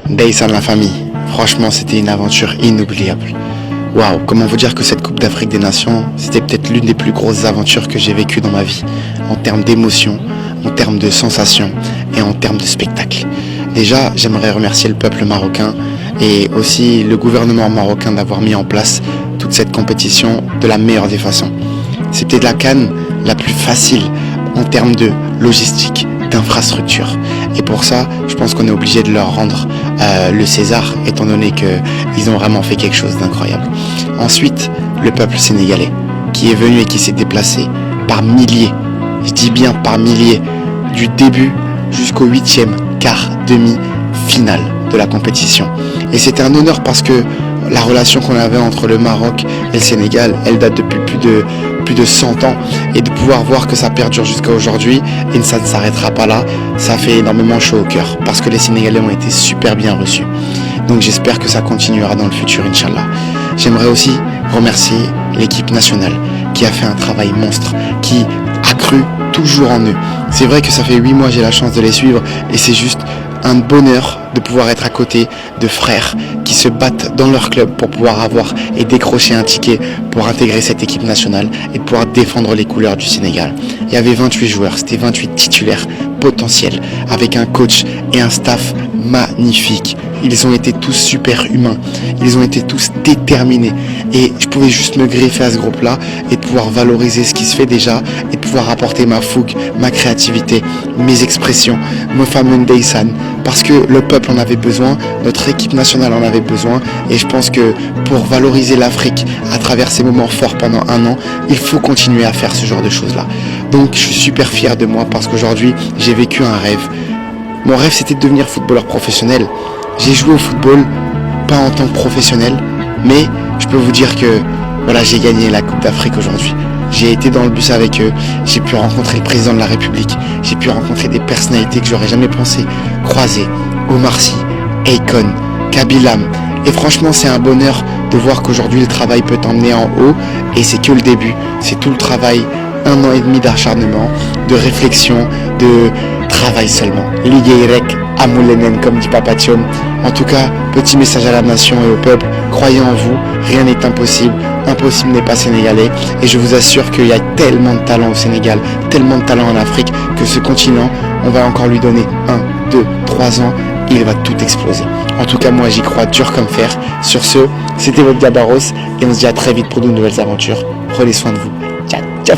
Deysan la famille, franchement c'était une aventure inoubliable. Waouh, comment vous dire que cette Coupe d'Afrique des Nations, c'était peut-être l'une des plus grosses aventures que j'ai vécues dans ma vie, en termes d'émotion, en termes de sensations et en termes de spectacle. Déjà, j'aimerais remercier le peuple marocain et aussi le gouvernement marocain d'avoir mis en place toute cette compétition de la meilleure des façons. C'était la CAN la plus facile en termes de logistique, d'infrastructure. Et pour ça, je pense qu'on est obligé de leur rendre le César, étant donné qu'ils ont vraiment fait quelque chose d'incroyable. Ensuite, le peuple sénégalais, qui est venu et qui s'est déplacé par milliers, je dis bien par milliers, du début jusqu'au 8e quart, demi-finale de la compétition. Et c'était un honneur parce que la relation qu'on avait entre le Maroc et le Sénégal, elle date depuis plus de 100 ans, et de pouvoir voir que ça perdure jusqu'à aujourd'hui et ça ne s'arrêtera pas là, ça fait énormément chaud au cœur parce que les Sénégalais ont été super bien reçus. Donc j'espère que ça continuera dans le futur, Inch'Allah. J'aimerais aussi remercier l'équipe nationale qui a fait un travail monstre, qui a cru toujours en eux. C'est vrai que ça fait 8 mois que j'ai la chance de les suivre et c'est juste un bonheur de pouvoir être à côté de frères qui se battent dans leur club pour pouvoir avoir et décrocher un ticket pour intégrer cette équipe nationale et de pouvoir défendre les couleurs du Sénégal. Il y avait 28 joueurs, c'était 28 titulaires potentiels avec un coach et un staff magnifique. Ils ont été tous super humains, ils ont été tous déterminés et je pouvais juste me greffer à ce groupe-là et de pouvoir valoriser ce qui se fait déjà et de pouvoir apporter ma fougue, ma créativité, mes expressions, mon fameux Deysan, parce que le peuple en avait besoin, notre équipe nationale en avait besoin et je pense que pour valoriser l'Afrique à travers ces moments forts pendant un an, il faut continuer à faire ce genre de choses-là. Donc je suis super fier de moi parce qu'aujourd'hui j'ai vécu un rêve. Mon rêve c'était de devenir footballeur professionnel. J'ai joué au football, pas en tant que professionnel, mais je peux vous dire que voilà, j'ai gagné la Coupe d'Afrique aujourd'hui. J'ai été dans le bus avec eux, j'ai pu rencontrer le président de la République, j'ai pu rencontrer des personnalités que j'aurais jamais pensé croiser. Omar Sy, Akon, Kabilam. Et franchement, c'est un bonheur de voir qu'aujourd'hui le travail peut t'emmener en haut et c'est que le début, c'est tout le travail, 1 an et demi d'acharnement, de réflexion, de travail seulement. Ligue Amoulenen, comme dit Papa Thion. En tout cas, petit message à la nation et au peuple, croyez en vous, rien n'est impossible, impossible n'est pas sénégalais, et je vous assure qu'il y a tellement de talent au Sénégal, tellement de talent en Afrique, que ce continent, on va encore lui donner 1, 2, 3 ans, et il va tout exploser. En tout cas, moi j'y crois dur comme fer. Sur ce, c'était votre Gabaros, et on se dit à très vite pour de nouvelles aventures. Prenez soin de vous. Ciao, ciao.